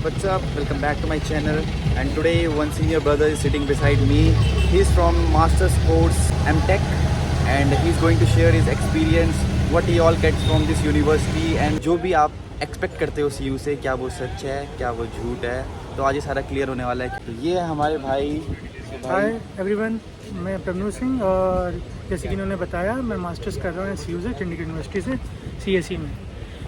what's up? Welcome back to my channel. And today one senior brother is sitting beside me. He's from Master Sports MTech and he's going to share his experience, what he all gets from this university and जो भी आप expect करते हो CU से, क्या वो सच है, क्या वो झूठ है, तो आज ये सारा क्लियर होने वाला है। तो ये है हमारे भाई। हाय एवरीवन, मैं प्रभनु सिंह और जैसे कि इन्होंने बताया मैं मास्टर्स कर रहा हूँ CU से, चंडीगढ़ यूनिवर्सिटी से CSE में।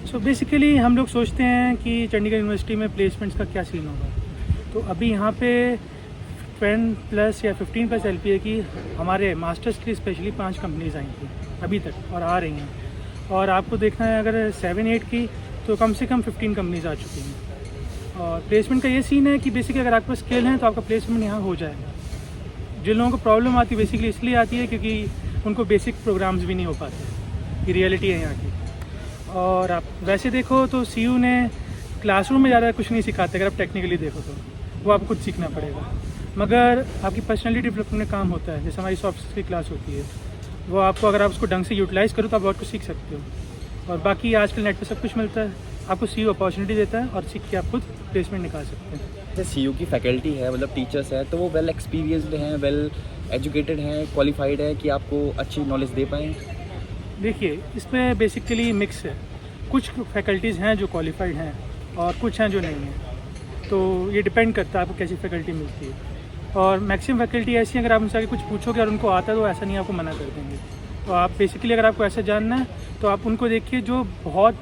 सो बेसिकली हम लोग सोचते हैं कि चंडीगढ़ यूनिवर्सिटी में प्लेसमेंट्स का क्या सीन होगा। तो अभी यहाँ पे 10+ या 15+ LPA की हमारे मास्टर्स की स्पेशली 5 कंपनीज आई थी अभी तक और आ रही हैं। और आपको देखना है अगर 7-8 की तो कम से कम 15 कंपनीज आ चुकी हैं। और प्लेसमेंट का ये सीन है कि बेसिकली अगर आपके पास स्किल है तो आपका प्लेसमेंट यहाँ हो जाएगा। जिन लोगों को प्रॉब्लम आती है बेसिकली इसलिए आती है क्योंकि उनको बेसिक प्रोग्राम्स भी नहीं हो पाते। ये रियलिटी है यहाँ की। और आप वैसे देखो तो CU ने क्लासरूम में ज़्यादा कुछ नहीं सिखाते। अगर आप टेक्निकली देखो तो वो आपको खुद सीखना पड़ेगा, मगर आपकी पर्सनैलिटी डेवलपमेंट में काम होता है। जैसे हमारी सॉफ्ट स्किल्स की क्लास होती है, वो आपको अगर आप उसको ढंग से यूटिलाइज़ करो तो आप बहुत कुछ सीख सकते हो। और बाकी आजकल नेट पे सब कुछ मिलता है, आपको CU अपॉर्चुनिटी देता है और सीख के आप खुद प्लेसमेंट निकाल सकते हैं। जैसे CU की फैकल्टी है, मतलब टीचर्स है, तो वो वेल एक्सपीरियंसड हैं, वेल एजुकेटेड हैं, क्वालिफाइड है कि आपको अच्छी नॉलेज दे पाएँ। देखिए इसमें बेसिकली मिक्स है। कुछ फैकल्टीज़ हैं जो क्वालिफाइड हैं और कुछ हैं जो नहीं हैं। तो ये डिपेंड करता है आपको कैसी फैकल्टी मिलती है। और मैक्सिमम फैकल्टी ऐसी है अगर आप उनसे आगे कुछ पूछोगे और उनको आता है तो ऐसा नहीं आपको मना कर देंगे। तो आप बेसिकली अगर आपको ऐसा जानना है तो आप उनको देखिए जो बहुत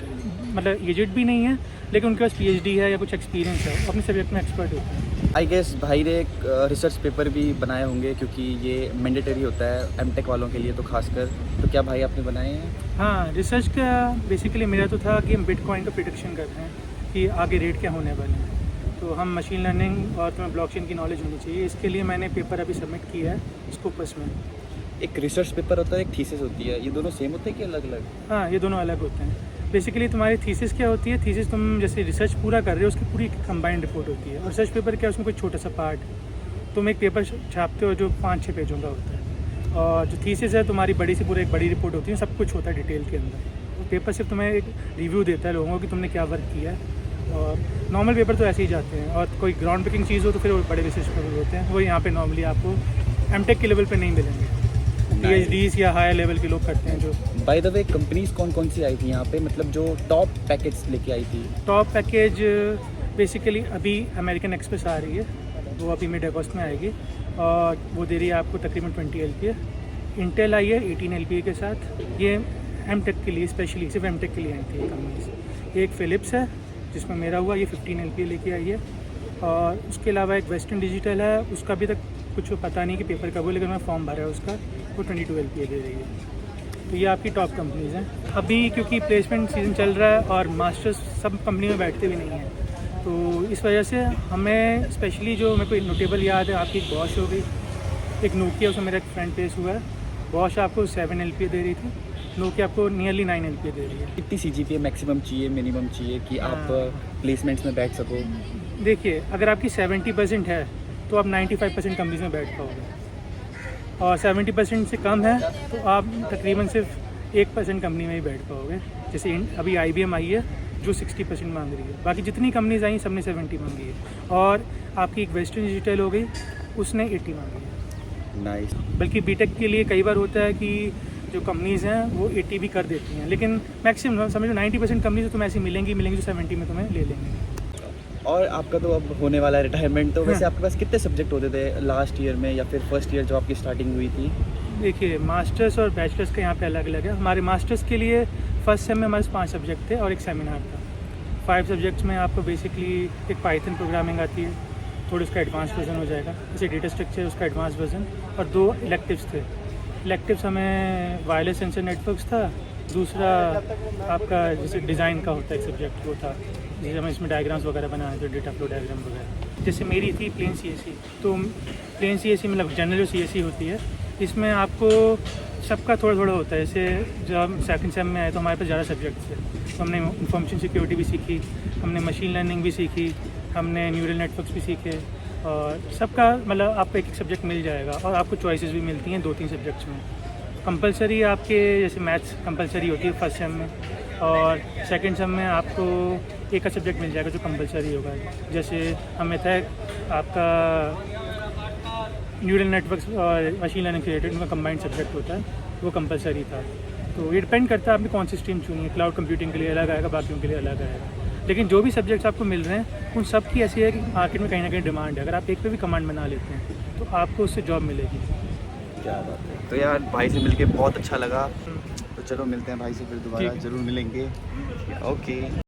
मतलब एजेड भी नहीं है लेकिन उनके पास PhD है या कुछ एक्सपीरियंस है, अपने सब्जेक्ट में एक्सपर्ट होते हैं। आई गेस भाई ने एक रिसर्च पेपर भी बनाए होंगे क्योंकि ये मैंडेटरी होता है MTech वालों के लिए तो खासकर। तो क्या भाई आपने बनाए हैं? हाँ, रिसर्च का बेसिकली मेरा तो था कि हम बिटकॉइन का प्रिडिक्शन करते हैं कि आगे रेट क्या होने वाले हैं। तो हम मशीन लर्निंग और तुम्हें ब्लॉकचेन की नॉलेज होनी चाहिए। इसके लिए मैंने पेपर अभी सबमिट किया है स्कोपस में। एक रिसर्च पेपर होता है, एक थीसिस होती है, ये दोनों सेम होते हैं कि अलग अलग? हाँ, ये दोनों अलग होते हैं। बेसिकली तुम्हारी थीसिस क्या होती है, थीसिस तुम जैसे रिसर्च पूरा कर रहे हो उसकी पूरी कंबाइंड रिपोर्ट होती है। और रिसर्च पेपर क्या है, उसमें कोई छोटा सा पार्ट तुम एक पेपर छापते हो जो 5-6 पेजों का होता है। और जो थीसिस है तुम्हारी बड़ी से पूरी एक बड़ी रिपोर्ट होती है, सब कुछ होता है डिटेल के अंदर। तो पेपर सिर्फ तुम्हें एक रिव्यू देता है लोगों की तुमने क्या वर्क किया है। और नॉर्मल पेपर तो ऐसे ही जाते हैं। और कोई ग्राउंड ब्रेकिंग चीज़ हो तो फिर वो बड़े रिसर्च पेपर होते हैं। वो यहाँ पे नॉर्मली आपको MTech के लेवल पे नहीं मिलेंगे। PhDs या हायर लेवल के लोग करते हैं जो। बाय द वे कंपनीज कौन कौन सी आई थी यहाँ पे, मतलब जो टॉप पैकेज लेके आई थी? टॉप पैकेज बेसिकली अभी अमेरिकन एक्सप्रेस आ रही है, वो अभी मिड अगस्त में आएगी और वो दे रही है आपको तकरीबन 20 LPA। इंटेल आई है 18 LPA के साथ। ये MTech के लिए स्पेशली सिर्फ MTech के लिए आई थी ये कंपनीज। एक फिलिप्स है जिसमें मेरा हुआ, ये 15 LPA लेके आई है। और उसके अलावा एक वेस्टर्न डिजिटल है, उसका अभी तक कुछ पता नहीं कि पेपर कब हो, लेकिन मैं फॉर्म भरा है उसका, वो 22 LPA दे रही है। तो ये आपकी टॉप कंपनीज हैं अभी, क्योंकि प्लेसमेंट सीज़न चल रहा है और मास्टर्स सब कंपनी में बैठते भी नहीं हैं। तो इस वजह से हमें स्पेशली जो मेरे को नोटेबल याद है, आपकी एक बॉश हो गई, एक नोकिया, उसमें मेरा एक फ्रेंड प्लेस हुआ है। बॉश आपको 7 LPA दे रही थी, नोकिया आपको नियरली 9 LPA दे रही है। कितनी CGPA मैक्सिमम चाहिए, मिनिमम चाहिए कि आप प्लेसमेंट्स में बैठ सको? देखिए अगर आपकी 70% है तो आप 95% कंपनीज में बैठ पाओगे। और 70% से कम है तो आप तकरीबन सिर्फ 1% कंपनी में ही बैठ पाओगे। जैसे अभी IBM आई है जो 60% मांग रही है, बाकी जितनी कंपनीज आई सबने 70 मांगी है। और आपकी एक वेस्टर्न डिजिटल हो गई, उसने 80 मांगी है। नाइस। बल्कि बीटेक के लिए कई बार होता है कि जो कंपनीज़ हैं वो 80 भी कर देती हैं, लेकिन मैक्सिमम समझो 90% कंपनीज तुम्हें ऐसी मिलेंगी जो 70 में तुम्हें ले लेंगे। और आपका तो अब होने वाला है रिटायरमेंट, तो वैसे आपके पास कितने सब्जेक्ट होते थे लास्ट ईयर में या फिर फर्स्ट ईयर जो आपकी स्टार्टिंग हुई थी? देखिए मास्टर्स और बैचलर्स का यहाँ पे अलग अलग है। हमारे मास्टर्स के लिए फर्स्ट सेम में हमारे 5 सब्जेक्ट थे और एक सेमिनार था। 5 सब्जेक्ट्स में आपको बेसिकली एक पाइथन प्रोग्रामिंग आती है, थोड़ी उसका एडवांस वर्जन हो जाएगा, जैसे डेटा स्ट्रक्चर उसका एडवांस वर्जन। और 2 इलेक्टिव्स थे। इलेक्टिव्स हमें वायरलेस सेंसर नेटवर्क्स था, दूसरा आपका जैसे डिज़ाइन का होता है एक सब्जेक्ट वो था, जैसे हमें इसमें डायग्राम्स वगैरह बनाए थे, डेटा फ्लो डायग्राम वगैरह। जैसे मेरी थी प्लेन CSE, तो प्लेन CSE मतलब जनरल जो CSE होती है, इसमें आपको सबका थोड़ा थोड़ा होता है। जैसे जब हम सेकंड सेम में आए तो हमारे पास ज़्यादा सब्जेक्ट्स थे, तो हमने इंफॉर्मेशन सिक्योरिटी भी सीखी, हमने मशीन लर्निंग भी सीखी, हमने न्यूरल नेटवर्क्स भी सीखे। और सबका मतलब आपको एक सब्जेक्ट मिल जाएगा और आपको चॉइसेस भी मिलती हैं 2-3 सब्जेक्ट्स में। कंपलसरी आपके जैसे मैथ्स कंपलसरी होती है फर्स्ट सेम में, और सेकंड सेम में आपको एक का सब्जेक्ट मिल जाएगा जो कंपलसरी होगा। जैसे हमें था आपका न्यूरल नेटवर्क्स और मशीन लर्निंग रिलेटेड उनका कंबाइंड सब्जेक्ट होता है, वो कंपलसरी था। तो ये डिपेंड करता है आपने कौन सी स्ट्रीम चुनी है। क्लाउड कंप्यूटिंग के लिए अलग आएगा, बाकियों के लिए अलग आएगा। लेकिन जो भी सब्जेक्ट्स आपको मिल रहे हैं उन सब की ऐसी है कि मार्केट में कहीं ना कहीं डिमांड है। अगर आप एक पे भी कमांड बना लेते हैं तो आपको उससे जॉब मिलेगी। क्या बात है। तो यार भाई से मिलके बहुत अच्छा लगा। तो चलो मिलते हैं भाई से फिर दोबारा, ठीक है। ज़रूर मिलेंगे। ओके।